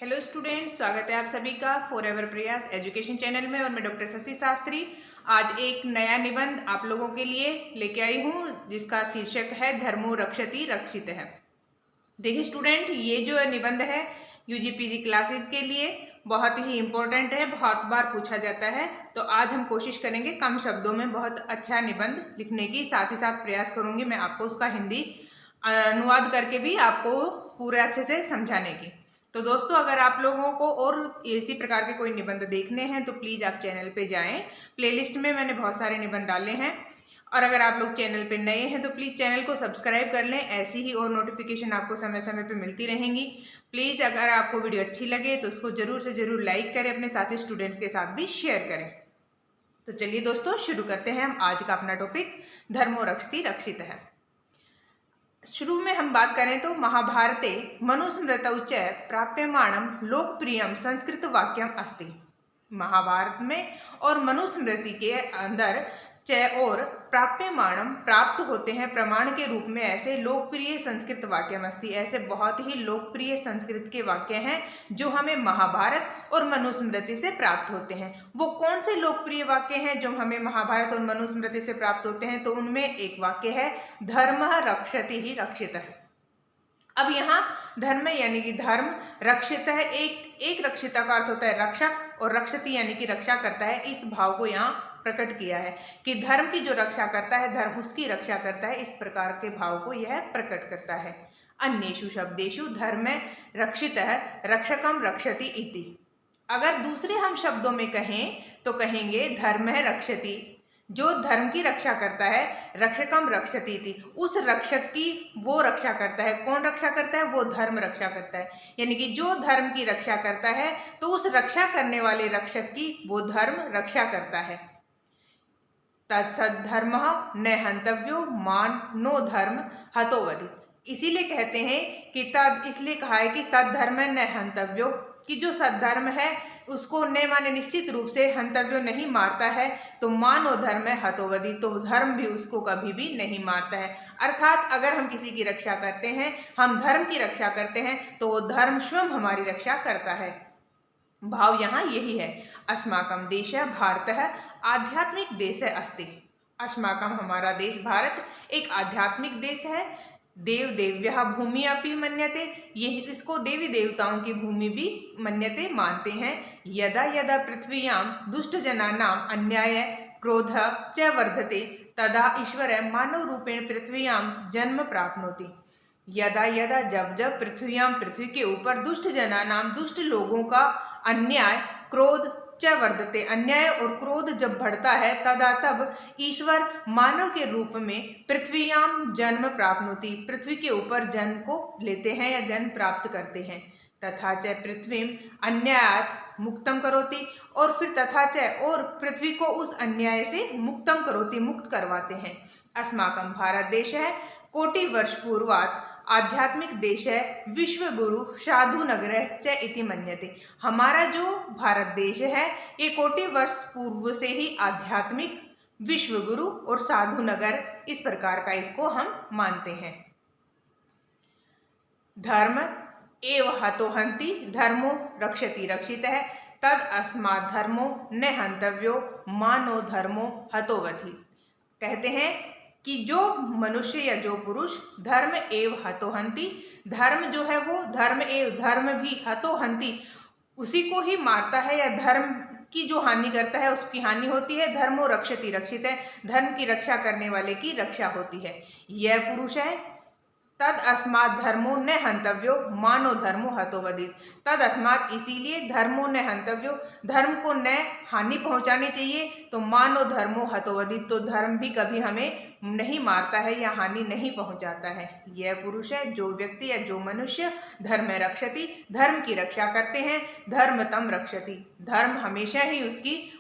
Hello students, स्वागत है आप सभी का फॉरएवर प्रयास एजुकेशन चैनल में। और मैं डॉक्टर शशि शास्त्री आज एक नया निबंध आप लोगों के लिए लेके आई हूँ जिसका शीर्षक है धर्मो रक्षति रक्षित है। देखिए स्टूडेंट, ये जो निबंध है यूजीपीजी क्लासेस के लिए बहुत ही इम्पोर्टेंट है, बहुत बार पूछा जाता है। तो आज हम कोशिश करेंगे कम शब्दों में बहुत अच्छा निबंध लिखने की, साथ ही साथ प्रयास करूंगी मैं आपको उसका हिंदी अनुवाद करके भी आपको पूरे अच्छे से समझाने की। तो दोस्तों, अगर आप लोगों को और इसी प्रकार के कोई निबंध देखने हैं तो प्लीज़ आप चैनल पे जाएं। प्लेलिस्ट में मैंने बहुत सारे निबंध डाले हैं। और अगर आप लोग चैनल पे नए हैं तो प्लीज़ चैनल को सब्सक्राइब कर लें, ऐसी ही और नोटिफिकेशन आपको समय समय पे मिलती रहेंगी। प्लीज़ अगर आपको वीडियो अच्छी लगे तो उसको ज़रूर से ज़रूर लाइक करें, अपने साथी स्टूडेंट्स के साथ भी शेयर करें। तो चलिए दोस्तों, शुरू करते हैं हम आज का अपना टॉपिक, धर्मो रक्षति रक्षित है। शुरू में हम बात करें तो महाभारते मनुस्मृतौ च प्राप्यमाणम लोकप्रियम संस्कृत वाक्यम अस्ति। महाभारत में और मनुस्मृति के अंदर च और प्राप्यमाणम प्राप्त होते हैं प्रमाण के रूप में ऐसे लोकप्रिय संस्कृत वाक्यम अस्ति, ऐसे बहुत ही लोकप्रिय संस्कृत के वाक्य हैं जो हमें महाभारत और मनुस्मृति से प्राप्त होते हैं। वो कौन से लोकप्रिय वाक्य हैं जो हमें महाभारत और मनुस्मृति से प्राप्त होते हैं? तो उनमें एक वाक्य है धर्मः रक्षति ही रक्षित है। अब यहाँ धर्म यानी कि धर्म, रक्षित है, एक रक्षिता का अर्थ होता है रक्षक, और रक्षति यानी कि रक्षा करता है। इस भाव को यहाँ प्रकट किया है कि धर्म की जो रक्षा करता है, धर्म उसकी रक्षा करता है, इस प्रकार के भाव को यह प्रकट करता है। अन्येषु शब्देषु धर्म रक्षित है रक्षकम रक्षति इति। अगर दूसरे हम शब्दों में कहें तो कहेंगे धर्म है रक्षति, जो धर्म की रक्षा करता है, रक्षकम रक्षति थी, उस रक्षक की वो रक्षा करता है। कौन रक्षा करता है? वो धर्म रक्षा करता है। यानी कि जो धर्म की रक्षा करता है तो उस रक्षा करने वाले रक्षक की वो धर्म रक्षा करता है। तत्सद्धर्म न हंतव्यो मान नो धर्म हतोवधि। इसीलिए कहते हैं कि तद, इसलिए कहा है कि सद्धर्म न हंतव्यो, कि जो सद्धर्म है उसको न माने निश्चित रूप से हंतव्यो नहीं मारता है, तो मानो धर्म है हतोवधि, तो धर्म भी उसको कभी भी नहीं मारता है। अर्थात अगर हम किसी की रक्षा करते हैं, हम धर्म की रक्षा करते हैं, तो वो धर्म स्वयं हमारी रक्षा करता है। भाव यहाँ यही है। अस्माकं देश भारत आध्यात्मिक देश अस्ति। अस्माकं हमारा देश भारत एक आध्यात्मिक देश है। देव देव्यः भूमि अपि मन्यते, ये इसको देवी देवताओं की भूमि भी मन्यते मानते हैं। यदा यदा पृथ्व्यां दुष्ट जनानाम अन्याय क्रोध च वर्धते तदा ईश्वर मानव रूपेण पृथ्व्यां जन्म प्राप्नोति। यदा यदा जब जब पृथ्व्यां पृथ्वी के ऊपर दुष्ट जनानाम दुष्ट लोगों का अन्याय क्रोध च वर्धते, अन्याय और क्रोध जब बढ़ता है, तदा तब ईश्वर मानव के रूप में पृथ्व्याम जन्म प्राप्नोति, पृथ्वी के ऊपर जन्म को लेते हैं या जन्म प्राप्त करते हैं। तथा च पृथ्वीम अन्यायात मुक्तम करोति, और फिर तथा च और पृथ्वी को उस अन्याय से मुक्तम करोति, मुक्त करवाते हैं। अस्माकं भारत देश है कोटि वर्ष पूर्वात आध्यात्मिक देश है, विश्व गुरु साधु नगर च इति मन्यते। हमारा जो भारत देश है ये कोटि वर्ष पूर्व से ही आध्यात्मिक, विश्व गुरु और साधु नगर, इस प्रकार का इसको हम मानते हैं। धर्म एव हतो हंति धर्मो रक्षति रक्षित है। तद अस्मात् धर्मो न हंतव्यो मानो धर्मो हतोवधि। कहते हैं कि जो मनुष्य या जो पुरुष धर्म एव हतोहंति, धर्म जो है वो धर्म एव, धर्म भी हतोहंति, उसी को ही मारता है या धर्म की जो हानि करता है उसकी हानि होती है। धर्मो रक्षति रक्षित है, धर्म की रक्षा करने वाले की रक्षा होती है। यह पुरुष है। तद अस्मात् धर्मो न हंतव्यो मानो धर्मो हतोवधि। तद अस्मात्, इसीलिए धर्मो न हंतव्यो, धर्म को न हानि पहुंचानी चाहिए, तो मानो धर्मो हतोवधि, तो धर्म भी कभी हमें नहीं मारता है या हानि नहीं पहुंचाता है। यह पुरुष है, जो व्यक्ति या जो मनुष्य धर्म रक्षति, धर्म की रक्षा करते हैं, धर्म तम रक्षति, धर्म हमेशा ही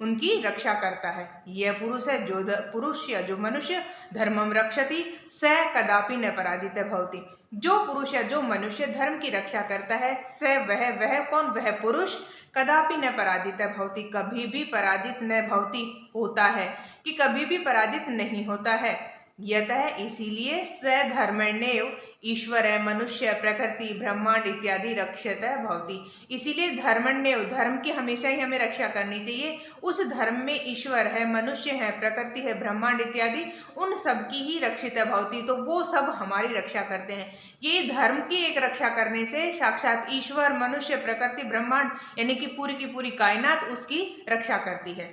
उनकी रक्षा करता है। यह पुरुष है, जो पुरुष या जो मनुष्य धर्मम रक्षति स कदापि न पराजित भवति। जो पुरुष या जो मनुष्य धर्म की रक्षा करता है, स वह कौन? वह पुरुष कदापि न पराजित भवति, कभी भी पराजित न भवति होता है, कि कभी भी पराजित नहीं होता है। यतः इसीलिए सधर्मण्येव ईश्वर है, मनुष्य, प्रकृति, ब्रह्मांड इत्यादि रक्षतः भवति। इसीलिए धर्मण्य, धर्म की हमेशा ही हमें रक्षा करनी चाहिए। उस धर्म में ईश्वर है, मनुष्य है, प्रकृति है, ब्रह्मांड इत्यादि उन सब की ही रक्षितः भवति, तो वो सब हमारी रक्षा करते हैं। ये धर्म की एक रक्षा करने से साक्षात ईश्वर, मनुष्य, प्रकृति, ब्रह्मांड यानी कि पूरी की पूरी कायनात उसकी रक्षा करती है।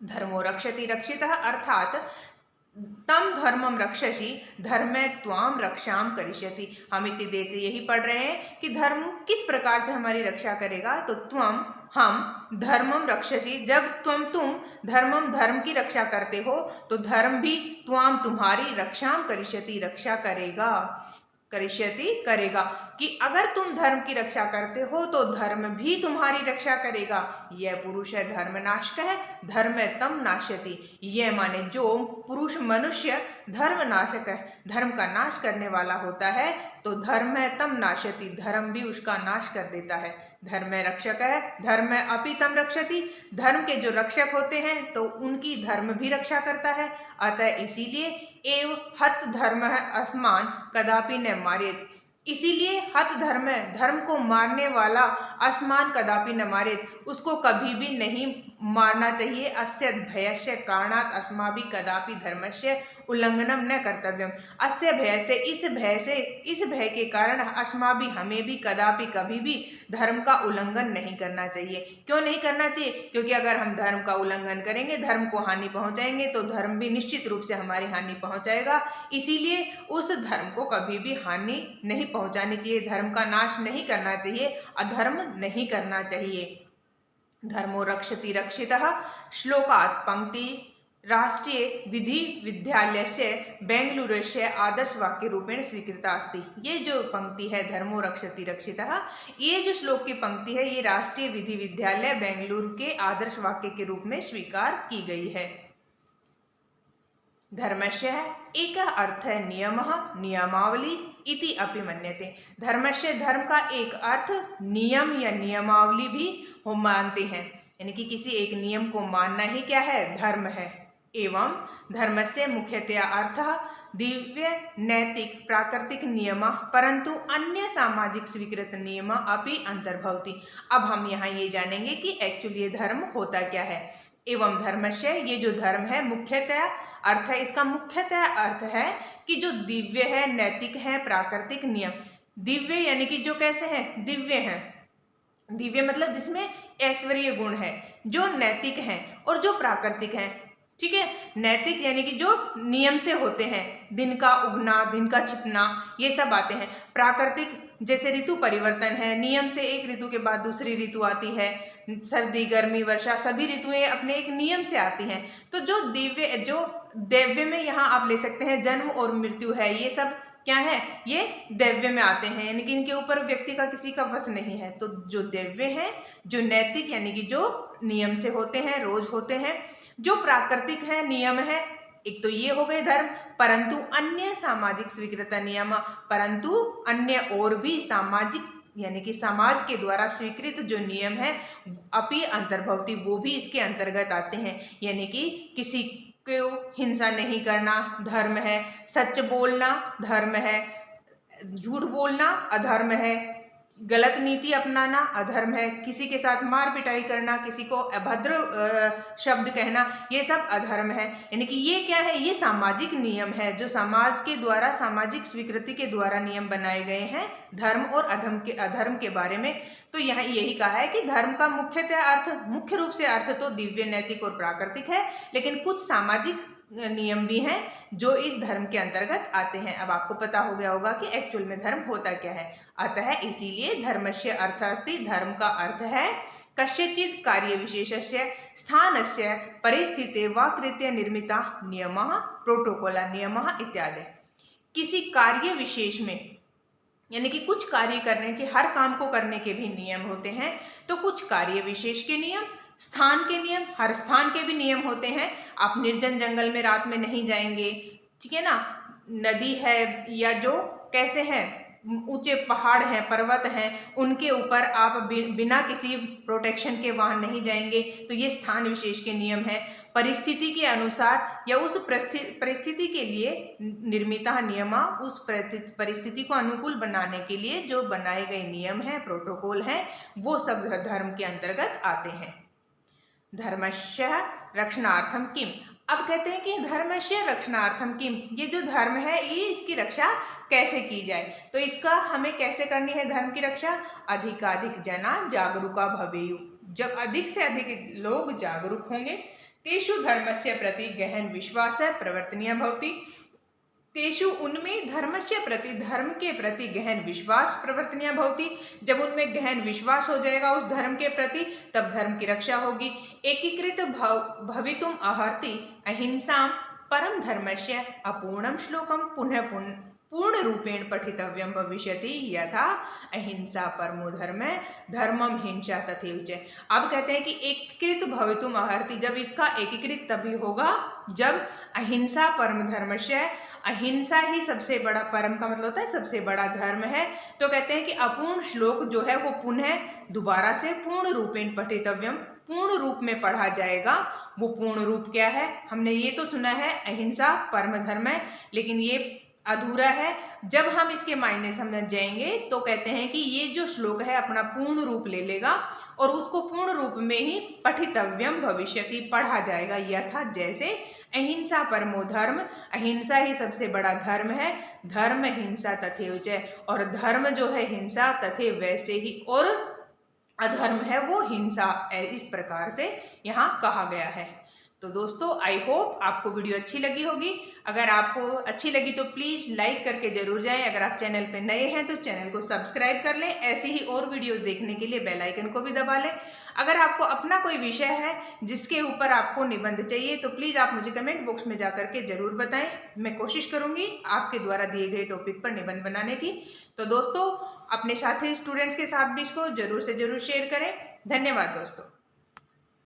धर्मो रक्षति रक्षितः अर्थात तम धर्मम रक्षसि धर्मे त्वाम रक्षाम करिष्यति। हम इतनी देर से यही पढ़ रहे हैं कि धर्म किस प्रकार से हमारी रक्षा करेगा। तो त्वम, हम, धर्मम रक्षसि, जब तुम धर्मम, धर्म की रक्षा करते हो तो धर्म भी त्वाम, तुम्हारी, रक्षाम करिष्यति, रक्षा करेगा, करिष्यति, करेगा, कि अगर तुम धर्म की रक्षा करते हो तो धर्म भी तुम्हारी रक्षा करेगा। यह पुरुष है धर्मनाशक है, धर्म तम नाशयति। यह माने जो पुरुष मनुष्य धर्मनाशक है, धर्म का नाश करने वाला होता है, तो धर्म तम नाशयति, धर्म भी उसका नाश कर देता है। धर्म रक्षक है, धर्म अपि तम रक्षति, धर्म के जो रक्षक होते हैं तो उनकी धर्म भी रक्षा करता है। अतः इसीलिए एव हत धर्म अस्मान कदापि न मारेत, इसीलिए हत धर्म, धर्म को मारने वाला अस्मान कदापि न मारेत, उसको कभी भी नहीं मारना चाहिए। अस्य भयस्य कारणात् अस्माभिः कदापि धर्मस्य उल्लंघनम न कर्तव्यम। अस्य भय से, इस भय के कारण अस्माभिः, हमें भी, कदापि, कभी भी धर्म का उल्लंघन नहीं करना चाहिए। क्यों नहीं करना चाहिए? क्योंकि अगर हम धर्म का उल्लंघन करेंगे, धर्म को हानि पहुंचाएंगे, तो धर्म भी निश्चित रूप से हमारी हानि पहुंचाएगा। इसीलिए उस धर्म को कभी भी हानि नहीं पहुंचानी चाहिए, धर्म का नाश नहीं करना चाहिए, अधर्म नहीं करना चाहिए। धर्मो रक्षति रक्षितः श्लोकात् पंक्ति राष्ट्रीय विधि विद्यालयस्य बेंगलुरुस्य आदर्श वाक्य रूपेण स्वीकृता अस्ति। ये जो पंक्ति है धर्मो रक्षति रक्षितः, ये जो श्लोक की पंक्ति है, ये राष्ट्रीय विधि विद्यालय बेंगलुरु के आदर्श वाक्य के रूप में स्वीकार की गई है। धर्मस्य एक अर्थ है नियमः, नियमावली इति अपि मन्यते। धर्मस्य, धर्म का एक अर्थ नियम या नियमावली भी हम मानते हैं, यानी कि किसी एक नियम को मानना ही क्या है? धर्म है। एवं धर्मस्य मुख्यतया अर्थः दिव्य नैतिक प्राकृतिक नियम, परंतु अन्य सामाजिक स्वीकृत नियम अपि अंतर्भवति। अब हम यहाँ ये जानेंगे कि एक्चुअली ये धर्म होता क्या है। एवं धर्मस्य, ये जो धर्म है मुख्यतया अर्थ है, इसका मुख्यतः अर्थ है कि जो दिव्य है, नैतिक है, प्राकृतिक नियम। दिव्य यानी कि जो कैसे हैं? दिव्य हैं। दिव्य मतलब जिसमें ऐश्वर्य गुण है, जो नैतिक हैं और जो प्राकृतिक हैं। ठीक है, नैतिक यानी कि जो नियम से होते हैं, दिन का उगना, दिन का छिपना, ये सब बातें हैं। प्राकृतिक जैसे ऋतु परिवर्तन है, नियम से एक ऋतु के बाद दूसरी ऋतु आती है, सर्दी, गर्मी, वर्षा, सभी ऋतुएं अपने एक नियम से आती हैं। तो जो दिव्य, जो दैव्य में यहाँ आप ले सकते हैं जन्म और मृत्यु है, ये सब क्या है? ये दैव्य में आते हैं, यानी कि इनके ऊपर व्यक्ति का किसी का वश नहीं है। तो जो दैव्य है, जो नैतिक यानी कि जो नियम से होते हैं, रोज होते हैं, जो प्राकृतिक है, नियम है, एक तो ये हो गए धर्म, परंतु अन्य सामाजिक स्वीकृत नियम, परंतु अन्य और भी सामाजिक यानी कि समाज के द्वारा स्वीकृत जो नियम है अपि अंतर्भवति, वो भी इसके अंतर्गत आते हैं। यानी कि किसी को हिंसा नहीं करना धर्म है, सच बोलना धर्म है, झूठ बोलना अधर्म है, गलत नीति अपनाना अधर्म है, किसी के साथ मार पिटाई करना, किसी को अभद्र शब्द कहना, ये सब अधर्म है। यानी कि ये क्या है? ये सामाजिक नियम है, जो समाज के द्वारा, सामाजिक स्वीकृति के द्वारा नियम बनाए गए हैं धर्म और अधर्म के बारे में। तो यहाँ यही कहा है कि धर्म का मुख्यतः अर्थ, मुख्य रूप से अर्थ तो दिव्य, नैतिक और प्राकृतिक है, लेकिन कुछ सामाजिक नियम भी हैं जो इस धर्म के अंतर्गत आते हैं। अब आपको पता हो गया होगा कि एक्चुअल में धर्म होता क्या है। अतः इसीलिए धर्मस्य अर्थः अस्ति, धर्म का अर्थ है कस्यचित् कार्य विशेषस्य स्थानस्य परिस्थिते वा कृत्य निर्मिता नियमः, प्रोटोकॉल नियमः इत्यादि। किसी कार्य विशेष में, यानी कि कुछ कार्य करने के, हर काम को करने के भी नियम होते हैं, तो कुछ कार्य विशेष के नियम, स्थान के नियम, हर स्थान के भी नियम होते हैं। आप निर्जन जंगल में रात में नहीं जाएंगे, ठीक है ना। नदी है या जो कैसे है, ऊंचे पहाड़ हैं, पर्वत हैं, उनके ऊपर आप बिना किसी प्रोटेक्शन के वहां नहीं जाएंगे, तो ये स्थान विशेष के नियम है। परिस्थिति के अनुसार या उस परिस्थिति के लिए निर्मिता नियमा, उस परिस्थिति को अनुकूल बनाने के लिए जो बनाए गए नियम हैं, प्रोटोकॉल हैं, वो सब धर्म के अंतर्गत आते हैं। धर्मस्य रक्षणार्थम किम। अब कहते हैं कि धर्मस्य रक्षणार्थम किम, ये जो धर्म है ये इसकी रक्षा कैसे की जाए। तो इसका हमें कैसे करनी है धर्म की रक्षा? अधिकाधिक जना जागरूका भवेयु, जब अधिक से अधिक लोग जागरूक होंगे, तेषु धर्मस्य प्रति गहन विश्वास प्रवर्तनीय भवति, तेषु उनमें धर्मस्य प्रति, धर्म के प्रति गहन विश्वास प्रवर्तनीय भवति, जब उनमें गहन विश्वास हो जाएगा उस धर्म के प्रति, तब धर्म की रक्षा होगी। एकीकृत भवितुम अर्हति अहिंसा परम धर्मस्य अपूर्णम श्लोकम पुनः पूर्ण रूपेण पठितव्यम भविष्यति यथा अहिंसा परमो धर्म धर्मम हिंसा तथैव च। अब कहते हैं कि एकीकृत भवितुम अर्हति, जब इसका एकीकृत तभी होगा जब अहिंसा परम धर्मस्य, अहिंसा ही सबसे बड़ा, परम का मतलब होता है सबसे बड़ा धर्म है। तो कहते हैं कि अपूर्ण श्लोक जो है वो पुनः दोबारा से पूर्ण रूपेण पठितव्यम, पूर्ण रूप में पढ़ा जाएगा। वो पूर्ण रूप क्या है? हमने ये तो सुना है अहिंसा परम धर्म है, लेकिन ये अधूरा है। जब हम इसके मायने समझ जाएंगे तो कहते हैं कि ये जो श्लोक है अपना पूर्ण रूप ले लेगा और उसको पूर्ण रूप में ही पठितव्यम भविष्यति, पढ़ा जाएगा, यथा जैसे अहिंसा परमो धर्म, अहिंसा ही सबसे बड़ा धर्म है, धर्म हिंसा तथैव च, और धर्म जो है हिंसा तथैव वैसे ही, और अधर्म है वो हिंसा, इस प्रकार से यहाँ कहा गया है। तो दोस्तों आई होप आपको वीडियो अच्छी लगी होगी। अगर आपको अच्छी लगी तो प्लीज़ लाइक करके जरूर जाएं। अगर आप चैनल पे नए हैं तो चैनल को सब्सक्राइब कर लें। ऐसे ही और वीडियोस देखने के लिए बेल आइकन को भी दबा लें। अगर आपको अपना कोई विषय है जिसके ऊपर आपको निबंध चाहिए तो प्लीज़ आप मुझे कमेंट बॉक्स में जा करके ज़रूर बताएं। मैं कोशिश करूँगी आपके द्वारा दिए गए टॉपिक पर निबंध बनाने की। तो दोस्तों अपने साथी स्टूडेंट्स के साथ भी इसको ज़रूर से ज़रूर शेयर करें। धन्यवाद दोस्तों।